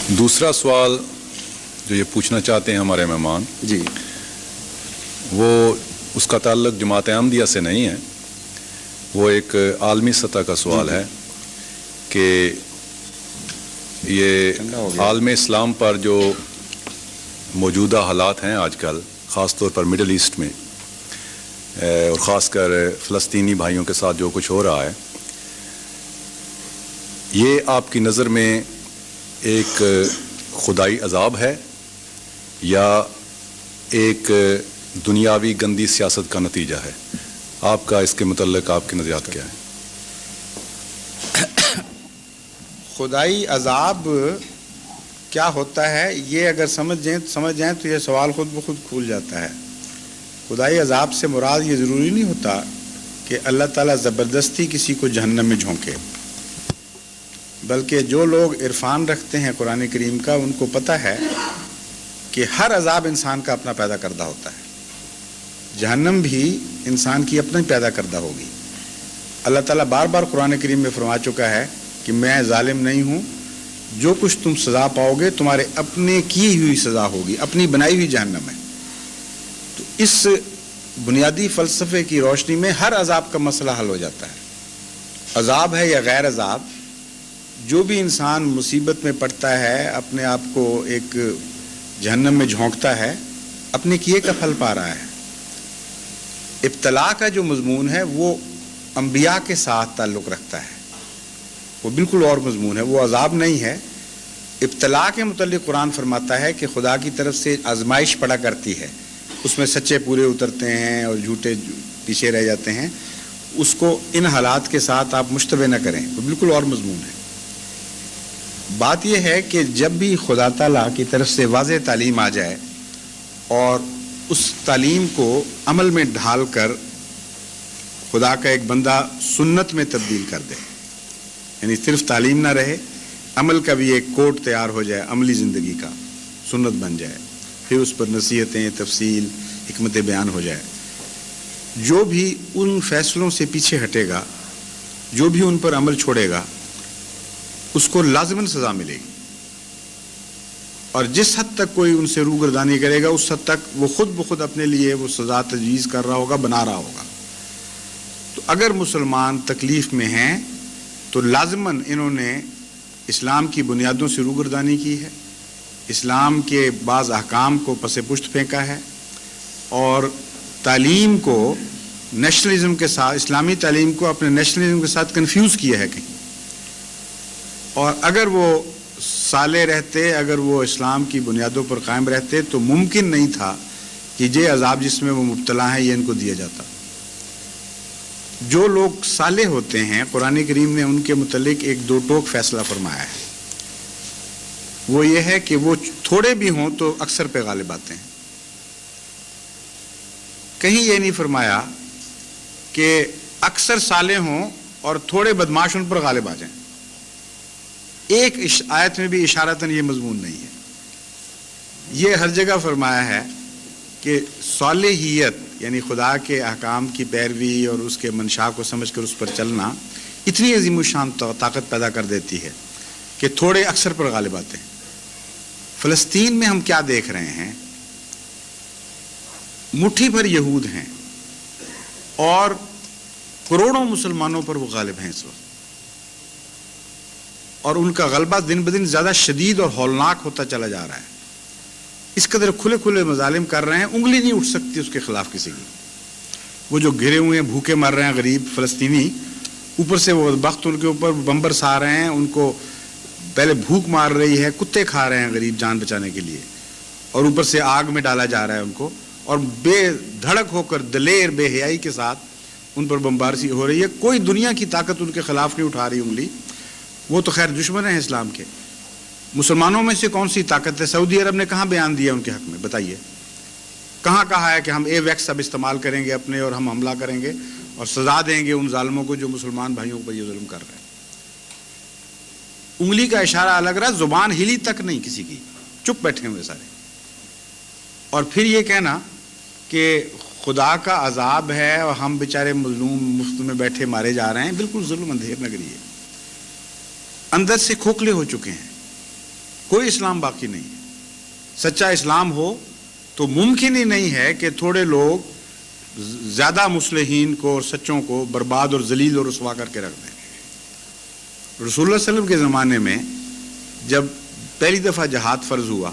دوسرا سوال جو یہ پوچھنا چاہتے ہیں ہمارے مہمان جی، وہ اس کا تعلق جماعت احمدیہ سے نہیں ہے، وہ ایک عالمی سطح کا سوال ہے کہ یہ عالم اسلام پر جو موجودہ حالات ہیں آج کل، خاص طور پر مڈل ایسٹ میں اور خاص کر فلسطینی بھائیوں کے ساتھ جو کچھ ہو رہا ہے، یہ آپ کی نظر میں ایک خدائی عذاب ہے یا ایک دنیاوی گندی سیاست کا نتیجہ ہے؟ آپ کا اس کے متعلق آپ کی نظریات کیا ہے؟ خدائی عذاب کیا ہوتا ہے یہ اگر سمجھ جائیں تو یہ سوال خود بخود کھول جاتا ہے۔ خدائی عذاب سے مراد یہ ضروری نہیں ہوتا کہ اللہ تعالیٰ زبردستی کسی کو جہنم میں جھونکے، بلکہ جو لوگ عرفان رکھتے ہیں قرآن کریم کا ان کو پتہ ہے کہ ہر عذاب انسان کا اپنا پیدا کردہ ہوتا ہے، جہنم بھی انسان کی اپنا پیدا کردہ ہوگی۔ اللہ تعالیٰ بار بار قرآن کریم میں فرما چکا ہے کہ میں ظالم نہیں ہوں، جو کچھ تم سزا پاؤ گے تمہارے اپنے کی ہوئی سزا ہوگی، اپنی بنائی ہوئی جہنم ہے۔ تو اس بنیادی فلسفے کی روشنی میں ہر عذاب کا مسئلہ حل ہو جاتا ہے، عذاب ہے یا غیر عذاب، جو بھی انسان مصیبت میں پڑتا ہے، اپنے آپ کو ایک جہنم میں جھونکتا ہے، اپنے کیے کا پھل پا رہا ہے۔ ابتلا کا جو مضمون ہے وہ انبیاء کے ساتھ تعلق رکھتا ہے، وہ بالکل اور مضمون ہے، وہ عذاب نہیں ہے۔ ابتلا کے متعلق قرآن فرماتا ہے کہ خدا کی طرف سے آزمائش پڑا کرتی ہے، اس میں سچے پورے اترتے ہیں اور جھوٹے پیچھے رہ جاتے ہیں، اس کو ان حالات کے ساتھ آپ مشتبہ نہ کریں، وہ بالکل اور مضمون ہے۔ بات یہ ہے کہ جب بھی خدا تعالیٰ کی طرف سے واضح تعلیم آ جائے اور اس تعلیم کو عمل میں ڈھال کر خدا کا ایک بندہ سنت میں تبدیل کر دے، یعنی صرف تعلیم نہ رہے، عمل کا بھی ایک کوڈ تیار ہو جائے، عملی زندگی کا سنت بن جائے، پھر اس پر نصیحتیں، تفصیل، حکمت بیان ہو جائے، جو بھی ان فیصلوں سے پیچھے ہٹے گا، جو بھی ان پر عمل چھوڑے گا، اس کو لازماً سزا ملے گی، اور جس حد تک کوئی ان سے روگردانی کرے گا اس حد تک وہ خود بخود اپنے لیے وہ سزا تجویز کر رہا ہوگا، بنا رہا ہوگا۔ تو اگر مسلمان تکلیف میں ہیں تو لازماً انہوں نے اسلام کی بنیادوں سے روگردانی کی ہے، اسلام کے بعض احکام کو پس پشت پھینکا ہے، اور تعلیم کو نیشنلزم کے ساتھ، اسلامی تعلیم کو اپنے نیشنلزم کے ساتھ کنفیوز کیا ہے کہیں۔ اور اگر وہ صالح رہتے، اگر وہ اسلام کی بنیادوں پر قائم رہتے تو ممکن نہیں تھا کہ یہ عذاب جس میں وہ مبتلا ہیں یہ ان کو دیا جاتا۔ جو لوگ صالح ہوتے ہیں قرآن کریم نے ان کے متعلق ایک دو ٹوک فیصلہ فرمایا ہے، وہ یہ ہے کہ وہ تھوڑے بھی ہوں تو اکثر پہ غالب آتے ہیں۔ کہیں یہ نہیں فرمایا کہ اکثر صالح ہوں اور تھوڑے بدماش ان پر غالب آ جائیں۔ ایک آیت میں بھی اشارتاً یہ مضمون نہیں ہے، یہ ہر جگہ فرمایا ہے کہ صالحیت یعنی خدا کے احکام کی پیروی اور اس کے منشا کو سمجھ کر اس پر چلنا اتنی عظیم الشان طاقت پیدا کر دیتی ہے کہ تھوڑے اکثر پر غالب آتے ہیں۔ فلسطین میں ہم کیا دیکھ رہے ہیں؟ مٹھی بھر یہود ہیں اور کروڑوں مسلمانوں پر وہ غالب ہیں اس وقت، اور ان کا غلبہ دن بدن زیادہ شدید اور ہولناک ہوتا چلا جا رہا ہے۔ اس قدر کھلے کھلے مظالم کر رہے ہیں، انگلی نہیں اٹھ سکتی اس کے خلاف کسی کی۔ وہ جو گھرے ہوئے ہیں، بھوکے مر رہے ہیں غریب فلسطینی، اوپر سے وہ بخت ان کے اوپر بمبرس آ رہے ہیں، ان کو پہلے بھوک مار رہی ہے، کتے کھا رہے ہیں غریب جان بچانے کے لیے، اور اوپر سے آگ میں ڈالا جا رہا ہے ان کو، اور بے دھڑک ہو کر دلیر بے حیائی کے ساتھ ان پر بمبارسی ہو رہی ہے۔ کوئی دنیا کی طاقت ان کے خلاف نہیں اٹھا رہی انگلی، وہ تو خیر دشمن ہیں اسلام کے۔ مسلمانوں میں سے کون سی طاقت ہے؟ سعودی عرب نے کہاں بیان دیا ان کے حق میں؟ بتائیے، کہاں کہا ہے کہ ہم اے ویکس اب استعمال کریں گے اپنے اور ہم حملہ کریں گے اور سزا دیں گے ان ظالموں کو جو مسلمان بھائیوں پر یہ ظلم کر رہے ہیں؟ انگلی کا اشارہ الگ رہا، زبان ہلی تک نہیں کسی کی، چپ بیٹھے ہوئے سارے۔ اور پھر یہ کہنا کہ خدا کا عذاب ہے اور ہم بیچارے مظلوم مفت میں بیٹھے مارے جا رہے ہیں، بالکل ظلم اندھیر نگری ہے، اندر سے کھوکھلے ہو چکے ہیں۔ کوئی اسلام باقی نہیں ہے۔ سچا اسلام ہو تو ممکن ہی نہیں ہے کہ تھوڑے لوگ زیادہ مصلحین کو اور سچوں کو برباد اور ذلیل اور رسوا کر کے رکھ دیں۔ رسول اللہ صلی اللہ علیہ وسلم کے زمانے میں جب پہلی دفعہ جہاد فرض ہوا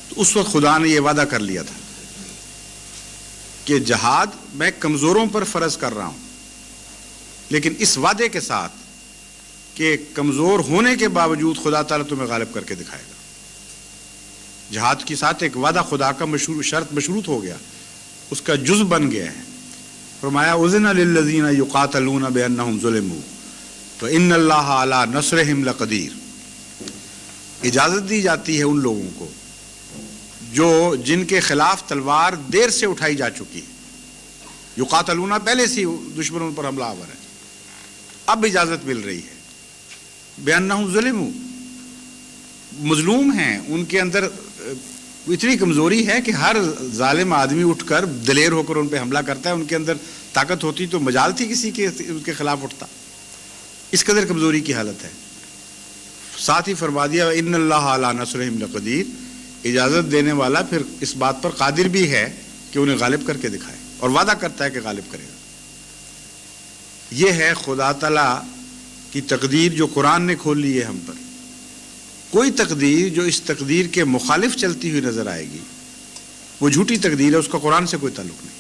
تو اس وقت خدا نے یہ وعدہ کر لیا تھا کہ جہاد میں کمزوروں پر فرض کر رہا ہوں، لیکن اس وعدے کے ساتھ کہ کمزور ہونے کے باوجود خدا تعالیٰ تمہیں غالب کر کے دکھائے گا۔ جہاد کے ساتھ ایک وعدہ خدا کا شرط مشروط ہو گیا، اس کا جز بن گیا ہے۔ فرمایا اذن للذین یقاتلون بانہم ظلموا وان اللہ علی نصرہم لقدیر۔ اجازت دی جاتی ہے ان لوگوں کو جن کے خلاف تلوار دیر سے اٹھائی جا چکی ہے۔ یقاتلون پہلے سے دشمنوں پر حملہ آور ہے، اب اجازت مل رہی ہے۔ بانہم ظلموا، مظلوم ہیں، ان کے اندر اتنی کمزوری ہے کہ ہر ظالم آدمی اٹھ کر دلیر ہو کر ان پہ حملہ کرتا ہے، ان کے اندر طاقت ہوتی تو مجال تھی کسی کے ان کے خلاف اٹھتا، اس قدر کمزوری کی حالت ہے۔ ساتھ ہی فرما دیا ان اللہ علی نصرہم لقدیر، اجازت دینے والا پھر اس بات پر قادر بھی ہے کہ انہیں غالب کر کے دکھائے، اور وعدہ کرتا ہے کہ غالب کرے گا۔ یہ ہے خدا تعالیٰ کی تقدیر جو قرآن نے کھول لی ہے ہم پر۔ کوئی تقدیر جو اس تقدیر کے مخالف چلتی ہوئی نظر آئے گی وہ جھوٹی تقدیر ہے، اس کا قرآن سے کوئی تعلق نہیں۔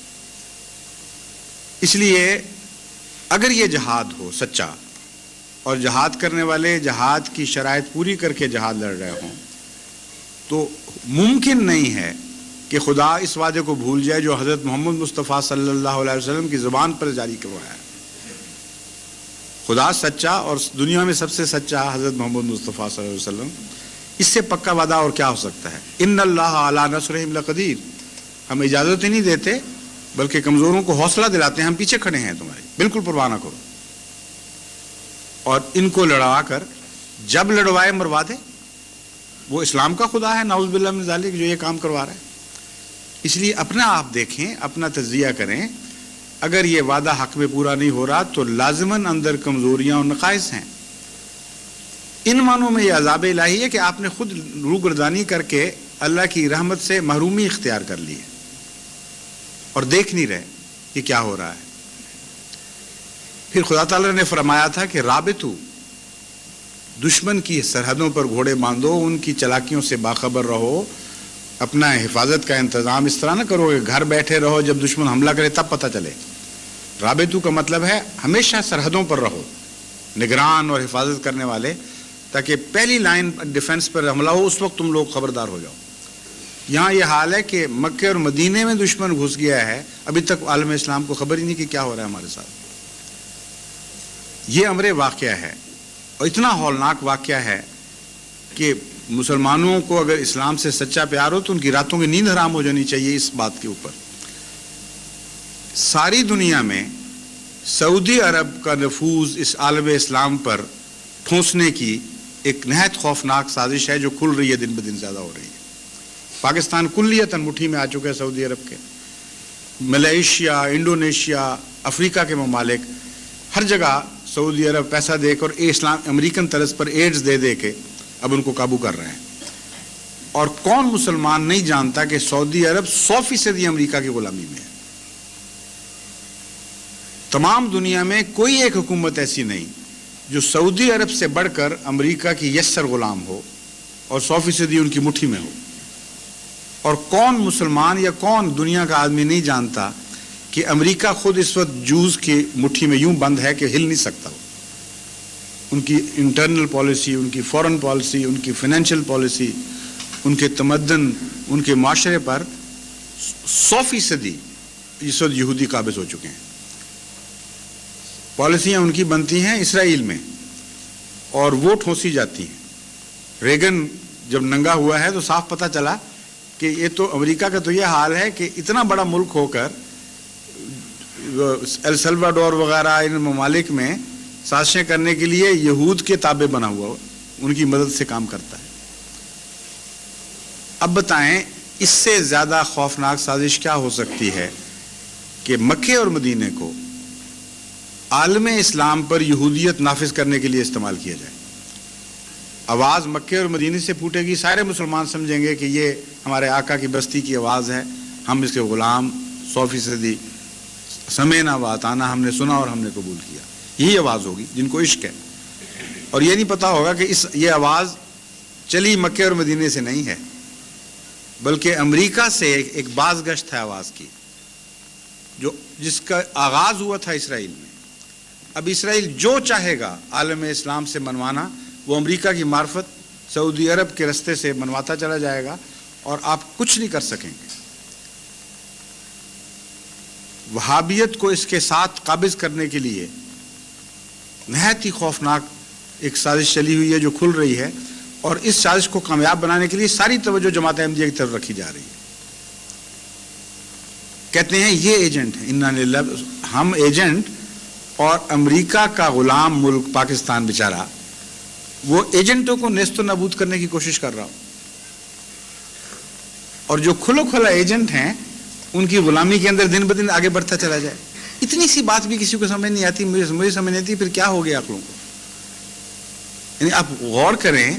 اس لیے اگر یہ جہاد ہو سچا اور جہاد کرنے والے جہاد کی شرائط پوری کر کے جہاد لڑ رہے ہوں تو ممکن نہیں ہے کہ خدا اس وعدے کو بھول جائے جو حضرت محمد مصطفیٰ صلی اللہ علیہ وسلم کی زبان پر جاری کروایا ہے۔ خدا سچا اور دنیا میں سب سے سچا حضرت محمد مصطفیٰ صلی اللہ علیہ وسلم، اس سے پکا وعدہ اور کیا ہو سکتا ہے؟ ان اللہ علی نصرہم لقدیر۔ ہم اجازت ہی نہیں دیتے بلکہ کمزوروں کو حوصلہ دلاتے ہیں، ہم پیچھے کھڑے ہیں تمہاری، بالکل پرواہ نہ کرو، اور ان کو لڑوا کر جب لڑوائے مروا دے۔ وہ اسلام کا خدا ہے نعوذ باللہ من ذالک جو یہ کام کروا رہا ہے۔ اس لیے اپنا آپ دیکھیں، اپنا تجزیہ کریں، اگر یہ وعدہ حق میں پورا نہیں ہو رہا تو لازماً اندر کمزوریاں اور نقائص ہیں۔ ان معنوں میں یہ عذاب الہی ہے کہ آپ نے خود روگردانی کر کے اللہ کی رحمت سے محرومی اختیار کر لی ہے اور دیکھ نہیں رہے کہ کیا ہو رہا ہے۔ پھر خدا تعالیٰ نے فرمایا تھا کہ رابطو، دشمن کی سرحدوں پر گھوڑے باندھو، ان کی چلاکیوں سے باخبر رہو، اپنا حفاظت کا انتظام اس طرح نہ کرو کہ گھر بیٹھے رہو، جب دشمن حملہ کرے تب پتہ چلے۔ رابطو کا مطلب ہے ہمیشہ سرحدوں پر رہو، نگران اور حفاظت کرنے والے، تاکہ پہلی لائن ڈیفنس پر حملہ ہو اس وقت تم لوگ خبردار ہو جاؤ۔ یہاں یہ حال ہے کہ مکے اور مدینے میں دشمن گھس گیا ہے، ابھی تک عالم اسلام کو خبر ہی نہیں کہ کیا ہو رہا ہے ہمارے ساتھ۔ یہ امر واقعہ ہے، اور اتنا ہولناک واقعہ ہے کہ مسلمانوں کو اگر اسلام سے سچا پیار ہو تو ان کی راتوں کی نیند حرام ہو جانی چاہیے اس بات کے اوپر۔ ساری دنیا میں سعودی عرب کا نفوذ اس عالم اسلام پر ٹھونسنے کی ایک نہایت خوفناک سازش ہے جو کھل رہی ہے، دن بدن زیادہ ہو رہی ہے۔ پاکستان کلیتاً مٹھی میں آ چکا ہے سعودی عرب کے، ملیشیا، انڈونیشیا، افریقہ کے ممالک، ہر جگہ سعودی عرب پیسہ دے کر اسلام امریکن طرز پر ایڈز دے دے کے اب ان کو قابو کر رہے ہیں۔ اور کون مسلمان نہیں جانتا کہ سعودی عرب 100% امریکہ کی غلامی میں ہے۔ تمام دنیا میں کوئی ایک حکومت ایسی نہیں جو سعودی عرب سے بڑھ کر امریکہ کی یسر غلام ہو اور 100% ان کی مٹھی میں ہو۔ اور کون مسلمان یا کون دنیا کا آدمی نہیں جانتا کہ امریکہ خود اس وقت جوز کی مٹھی میں یوں بند ہے کہ ہل نہیں سکتا۔ ان کی انٹرنل پالیسی، ان کی فورن پالیسی، ان کی فائنینشیل پالیسی، ان کے تمدن، ان کے معاشرے پر 100% اس وقت یہودی قابض ہو چکے ہیں۔ پالیسیاں ان کی بنتی ہیں اسرائیل میں اور وہ ٹھونسی جاتی ہیں۔ ریگن جب ننگا ہوا ہے تو صاف پتہ چلا کہ یہ تو امریکہ کا تو یہ حال ہے کہ اتنا بڑا ملک ہو کر ایل سلواڈور وغیرہ ان ممالک میں سازشیں کرنے کے لیے یہود کے تابع بنا ہوا، ان کی مدد سے کام کرتا ہے۔ اب بتائیں اس سے زیادہ خوفناک سازش کیا ہو سکتی ہے کہ مکے اور مدینے کو عالم اسلام پر یہودیت نافذ کرنے کے لیے استعمال کیا جائے۔ آواز مکے اور مدینے سے پھوٹے گی، سارے مسلمان سمجھیں گے کہ یہ ہمارے آقا کی بستی کی آواز ہے، ہم اس کے غلام 100% سمعنا واطعنا، ہم نے سنا اور ہم نے قبول کیا. یہی آواز ہوگی جن کو عشق ہے. اور یہ نہیں پتا ہوگا کہ یہ آواز چلی مکے اور مدینے سے نہیں ہے، بلکہ امریکہ سے ایک باز گشت ہے آواز کی، جس کا آغاز ہوا تھا اسرائیل میں. اب اسرائیل جو چاہے گا عالم اسلام سے منوانا، وہ امریکہ کی معرفت سعودی عرب کے رستے سے منواتا چلا جائے گا، اور آپ کچھ نہیں کر سکیں گے. وہابیت کو اس کے ساتھ قابض کرنے کے لیے نہایت ہی خوفناک ایک سازش چلی ہوئی ہے جو کھل رہی ہے، اور اس سازش کو کامیاب بنانے کے لیے ساری توجہ جماعت احمدیہ کی طرف رکھی جا رہی ہے. کہتے ہیں یہ ایجنٹ ہیں، انا للہ، ہم ایجنٹ، اور امریکہ کا غلام ملک پاکستان بیچارہ وہ ایجنٹوں کو نیست و نابود کرنے کی کوشش کر رہا ہو، اور جو کھلو کھلا ایجنٹ ہیں ان کی غلامی کے اندر دن بدن آگے بڑھتا چلا جائے. اتنی سی بات بھی کسی کو سمجھ نہیں آتی، مجھے سمجھ نہیں آتی، پھر کیا ہو گیا عقلوں کو. یعنی آپ غور کریں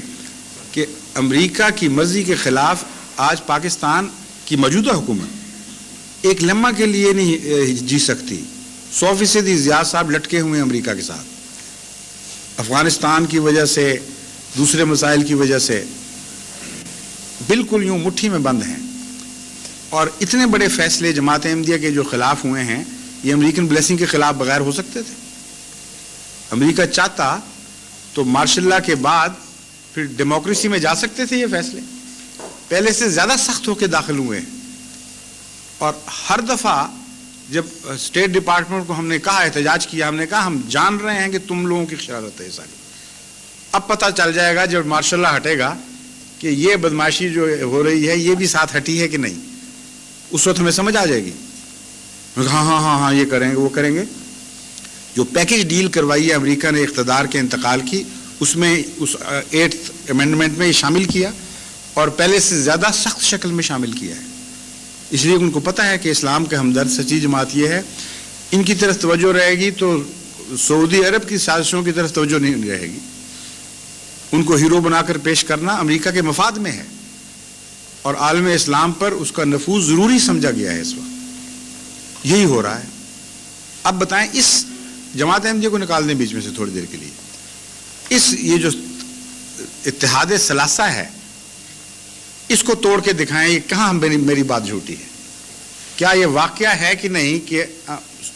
کہ امریکہ کی مرضی کے خلاف آج پاکستان کی موجودہ حکومت ایک لمحہ کے لیے نہیں جی سکتی. 100% زیاد صاحب لٹکے ہوئے ہیں امریکہ کے ساتھ، افغانستان کی وجہ سے، دوسرے مسائل کی وجہ سے بالکل یوں مٹھی میں بند ہیں. اور اتنے بڑے فیصلے جماعت احمدیہ کے جو خلاف ہوئے ہیں، یہ امریکن بلیسنگ کے خلاف بغیر ہو سکتے تھے. امریکہ چاہتا تو مارشل لا کے بعد پھر ڈیموکریسی میں جا سکتے تھے. یہ فیصلے پہلے سے زیادہ سخت ہو کے داخل ہوئے ہیں، اور ہر دفعہ جب اسٹیٹ ڈپارٹمنٹ کو ہم نے کہا، احتجاج کیا، ہم نے کہا ہم جان رہے ہیں کہ تم لوگوں کی شرارت ہے ساری. اب پتہ چل جائے گا جب مارشل لا ہٹے گا کہ یہ بدماشی جو ہو رہی ہے یہ بھی ساتھ ہٹی ہے کہ نہیں. اس وقت ہمیں سمجھ آ جائے گی. ہاں ہاں ہاں ہاں یہ کریں گے، وہ کریں گے. جو پیکج ڈیل کروائی ہے امریکہ نے اقتدار کے انتقال کی، اس میں اس 8th امینڈمنٹ میں یہ شامل کیا، اور پہلے سے زیادہ سخت شکل میں شامل کیا ہے. اس لیے ان کو پتہ ہے کہ اسلام کا ہمدرد سچی جماعت یہ ہے، ان کی طرف توجہ رہے گی تو سعودی عرب کی سازشوں کی طرف توجہ نہیں رہے گی. ان کو ہیرو بنا کر پیش کرنا امریکہ کے مفاد میں ہے، اور عالم اسلام پر اس کا نفوذ ضروری سمجھا گیا ہے. اس وقت یہی ہو رہا ہے. اب بتائیں، اس جماعت احمدیہ کو نکال دیں بیچ میں سے تھوڑی دیر کے لیے، یہ جو اتحاد ثلاثہ ہے اس کو توڑ کے دکھائیں، یہ کہاں میری بات جھوٹی ہے. کیا یہ واقعہ ہے کہ نہیں کہ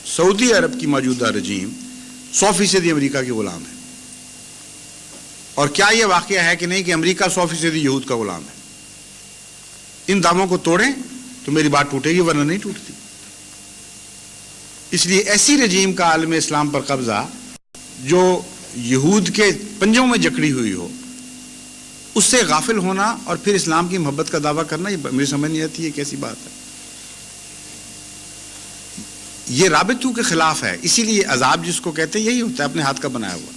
سعودی عرب کی موجودہ رجیم 100% امریکہ کی غلام ہے؟ اور کیا یہ واقعہ ہے کہ نہیں کہ امریکہ 100% یہود کا غلام ہے؟ ان دعووں کو توڑیں تو میری بات ٹوٹے گی، ورنہ نہیں ٹوٹتی. اس لیے ایسی رجیم کا عالم اسلام پر قبضہ جو یہود کے پنجوں میں جکڑی ہوئی ہو، اس سے غافل ہونا اور پھر اسلام کی محبت کا دعویٰ کرنا، یہ مجھے سمجھ نہیں آتی یہ کیسی بات ہے. یہ رابطوں کے خلاف ہے. اسی لیے عذاب جس کو کہتے ہیں یہی ہوتا ہے، اپنے ہاتھ کا بنایا ہوا.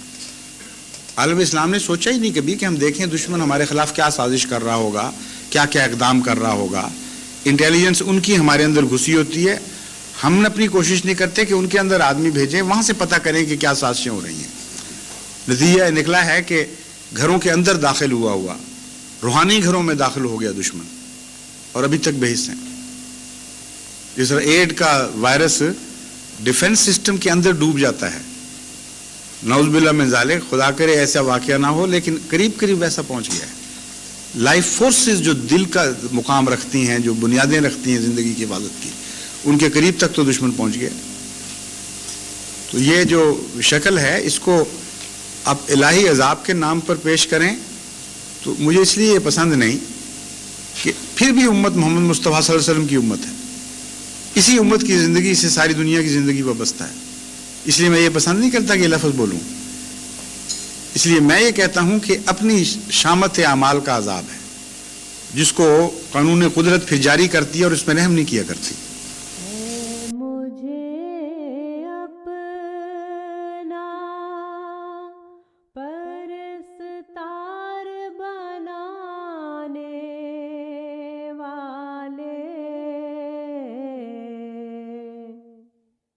عالم اسلام نے سوچا ہی نہیں کبھی کہ ہم دیکھیں دشمن ہمارے خلاف کیا سازش کر رہا ہوگا، کیا کیا اقدام کر رہا ہوگا. انٹیلیجنس ان کی ہمارے اندر گھسی ہوتی ہے. ہم نے اپنی کوشش نہیں کرتے کہ ان کے اندر آدمی بھیجیں، وہاں سے پتہ کریں کہ کیا سازشیں ہو رہی ہیں. نتیجہ نکلا ہے کہ گھروں کے اندر داخل ہوا روحانی گھروں میں داخل ہو گیا دشمن، اور ابھی تک بے حس ہیں. جس طرح ایڈ کا وائرس ڈیفنس سسٹم کے اندر ڈوب جاتا ہے، نعوذ باللہ من ذالک، خدا کرے ایسا واقعہ نہ ہو، لیکن قریب قریب ویسا پہنچ گیا ہے. لائف فورسز جو دل کا مقام رکھتی ہیں، جو بنیادیں رکھتی ہیں زندگی کی حفاظت کی، ان کے قریب تک تو دشمن پہنچ گیا. تو یہ جو شکل ہے اس کو آپ الہی عذاب کے نام پر پیش کریں تو مجھے اس لیے یہ پسند نہیں کہ پھر بھی امت محمد مصطفیٰ صلی اللہ علیہ وسلم کی امت ہے. اسی امت کی زندگی سے ساری دنیا کی زندگی وابستہ ہے. اس لیے میں یہ پسند نہیں کرتا کہ یہ لفظ بولوں. اس لیے میں یہ کہتا ہوں کہ اپنی شامت اعمال کا عذاب ہے، جس کو قانون قدرت پھر جاری کرتی ہے اور اس میں رحم نہیں کیا کرتی.